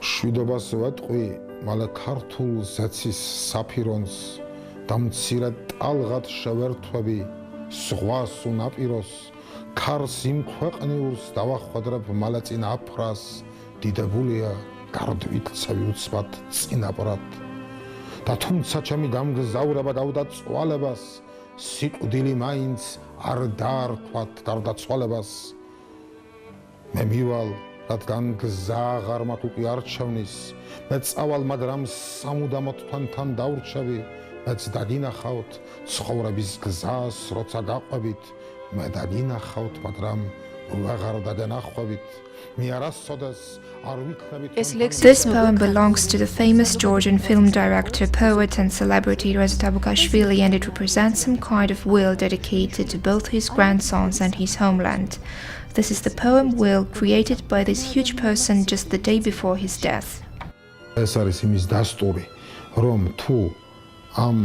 შვიდობას ვატყვი, მალე ქართულ ზეცის საფირონს და მცირე ტალღად შევერთვები ზღვას უნაპიროს, ქარს იმ ქვეყნიურს დავახვედრებ მალე წინ აფრას, დიდებულია გარდვით ცევი უცბად წინაპრად. და თუმცა ჩემი გამგზავრება დავდაწვალებას, სიკვდილი მაინც არ დაართვათ დავდაცვალებას. მე მივალ, რადგან გზა აღარ მაქვს უკვე არჩევნის, მე წავალ, მაგრამ სამუდამოდ თქვენთან დავრჩევი, მეც დაგინახავთ ცხოვრების გზას, როცა გაყვებით, მე დაგინახავთ, მაგრამ ვეღარ დაგენახვებით. მე არასოდეს არ ვიქნებით. This poem belongs to the famous Georgian film director, poet and celebrity Reza Tabukashvili, and it represents some kind of will dedicated to both his grandsons and his homeland. This is the poem Will, created by this huge person just the day before his death. ეს არის იმის დასტური, რომ თუ ამ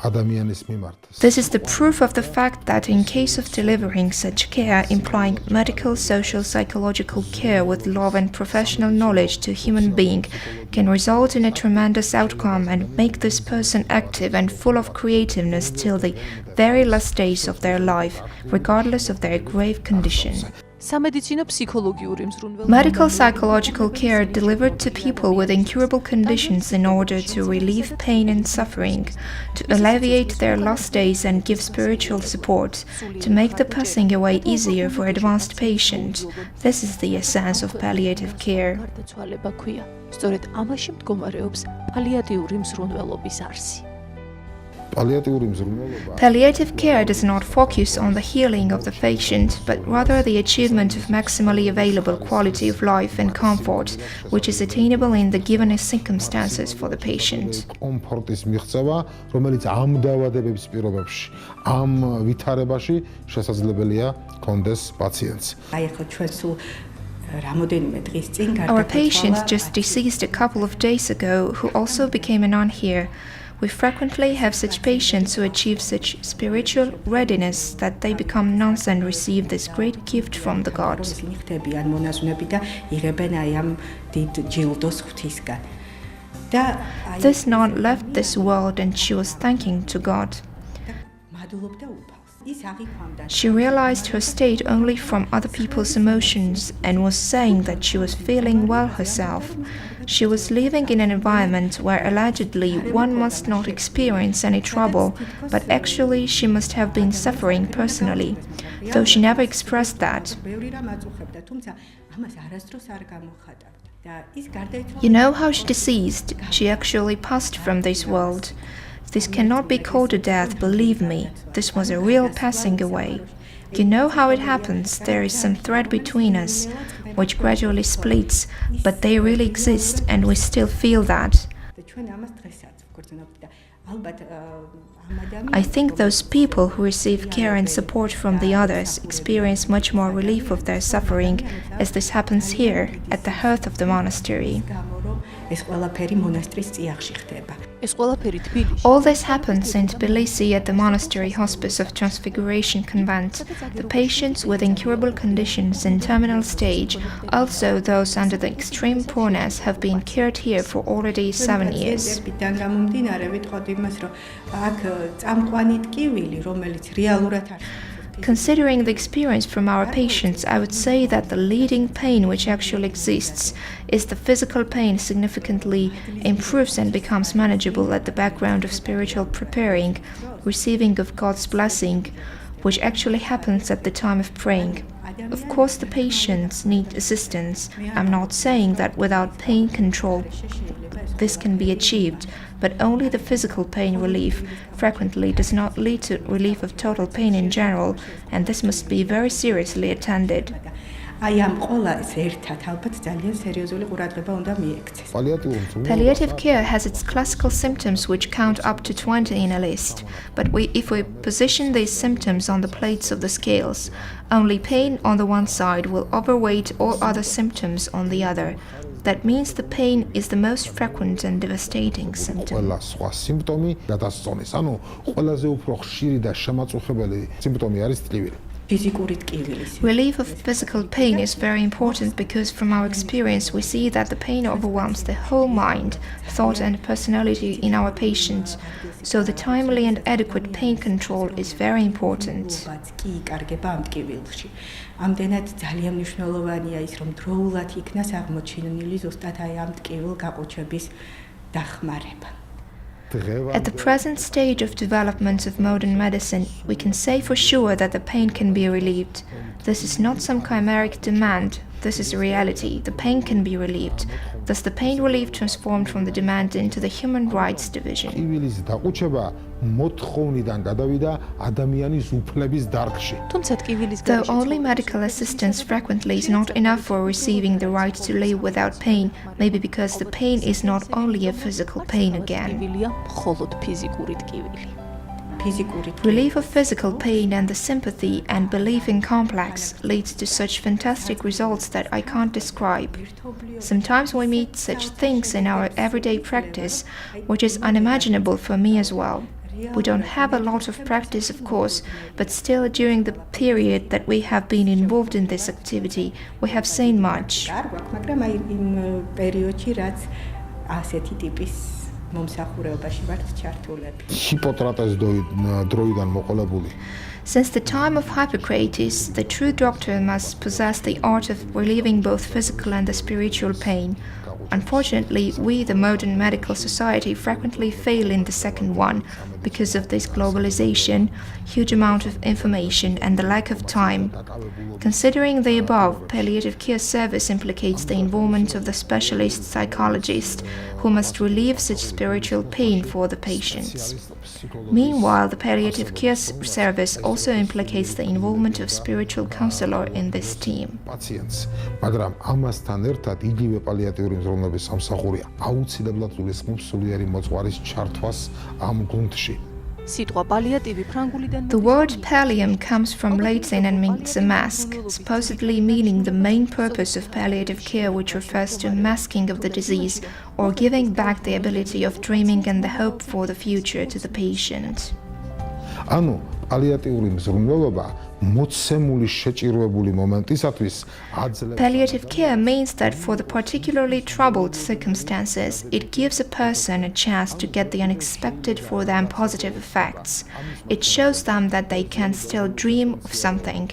ადამიანის მიმართ. This is the proof of the fact that in case of delivering such care, implying medical, social, psychological care with love and professional knowledge to a human being, can result in a tremendous outcome and make this person active and full of creativeness till the very last days of their life, regardless of their grave condition. Medical psychological care delivered to people with incurable conditions in order to relieve pain and suffering, to alleviate their last days and give spiritual support, to make the passing away easier for advanced patients. This is the essence of palliative care. Palliative care does not focus on the healing of the patient, but rather the achievement of maximally available quality of life and comfort, which is attainable in the given circumstances for the patient. კომფორტის მიღწევა, რომელიც ამ დაავადებების პირობებში, ამ ვითარებაში შესაძლებელია კონდეს პაციენტს. Our patient just deceased a couple of days ago, who also became a nun here. We frequently have such patients who achieve such spiritual readiness that they become nuns and receive this great gift from the gods. This nun left this world and she was thanking to God. She realized her state only from other people's emotions and was saying that she was feeling well herself. She was living in an environment where allegedly one must not experience any trouble, but actually she must have been suffering personally, though she never expressed that. You know how she deceased? She actually passed from this world. This cannot be called a death, believe me. This was a real passing away. You know how it happens, there is some thread between us, which gradually splits, but they really exist and we still feel that. I think those people who receive care and support from the others experience much more relief of their suffering, as this happens here, at the hearth of the monastery. All this happens in Tbilisi at the monastery hospice of Transfiguration Convent. The patients with incurable conditions in terminal stage, also those under the extreme poorness, have been cared here for already 7 years. Considering the experience from our patients, I would say that the leading pain which actually exists is the physical pain significantly improves and becomes manageable at the background of spiritual preparing, receiving of God's blessing, which actually happens at the time of praying. Of course, the patients need assistance. I'm not saying that without pain control this can be achieved, but only the physical pain relief frequently does not lead to relief of total pain in general, and this must be very seriously attended. Palliative care has its classical symptoms which count up to 20 in a list, but if we position these symptoms on the plates of the scales, only pain on the one side will overweight all other symptoms on the other. That means the pain is the most frequent and devastating symptom. Relief of physical pain is very important because from our experience we see that the pain overwhelms the whole mind, thought and personality in our patients. So the timely and adequate pain control is very important. ამდენად ძალიან მნიშვნელოვანია ის რომ დროულად იქნას აღმოჩენილი ზუსტად აი ამ ტკივილ გაყოჩების დახმარება. At the present stage of development of modern medicine, we can say for sure that the pain can be relieved. This is not some chimeric demand, this is a reality. The pain can be relieved. Thus the pain relief transformed from the demand into the human rights division. Though only medical assistance frequently is not enough for receiving the right to live without pain, maybe because the pain is not only a physical pain again. Relief of physical pain and the sympathy and belief in complex leads to such fantastic results that I can't describe. Sometimes we meet such things in our everyday practice, which is unimaginable for me as well. We don't have a lot of practice, of course, but still during the period that we have been involved in this activity, we have seen much. Since the time of Hippocrates, the true doctor must possess the art of relieving both physical and the spiritual pain. Unfortunately, we, the modern medical society, frequently fail in the second one because of this globalization, huge amount of information, and the lack of time. Considering the above, palliative care service implicates the involvement of the specialist psychologist who must relieve such spiritual pain for the patients. Meanwhile, the palliative care service also implicates the involvement of spiritual counselor in this team. მაგრამ ამასთან ერთად იგივე პალიატიური მზრუნველობის სამსახური აუცილებლად გულისხმობს სულიერი მოწყარის ჩართვას ამ გუნდში. The word pallium comes from Latin and means a mask, supposedly meaning the main purpose of palliative care, which refers to masking of the disease or giving back the ability of dreaming and the hope for the future to the patient. ანუ პალიატიური მზრუნველობა მოცემული შეჭირვებული მომენტისათვის Palliative care means that for the particularly troubled circumstances, it gives a person a chance to get the unexpected for them positive effects. It shows them that they can still dream of something,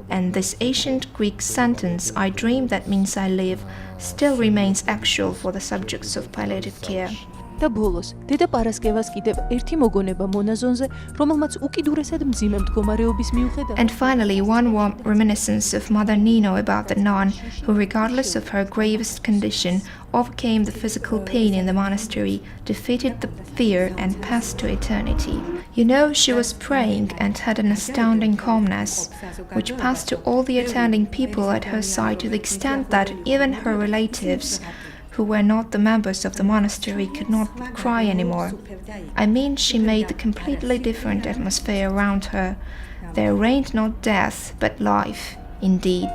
and this ancient Greek sentence, I dream that means I live, still remains actual for the subjects of palliative care. და ბოლოს, დედა პარასკევას კიდევ ერთი მოგონება მონაზონზე, რომელმაც უკიდურესად მძიმე მდგომარეობის მიუხედავად. And finally, one warm reminiscence of Mother Nino about the nun who, regardless of her gravest condition, overcame the physical pain in the monastery, defeated the fear, and passed to eternity. You know, she was praying and had an astounding calmness, which passed to all the attending people at her side to the extent that even her relatives, who were not the members of the monastery, could not cry anymore. I mean, she made a completely different atmosphere around her. There reigned not death, but life, indeed.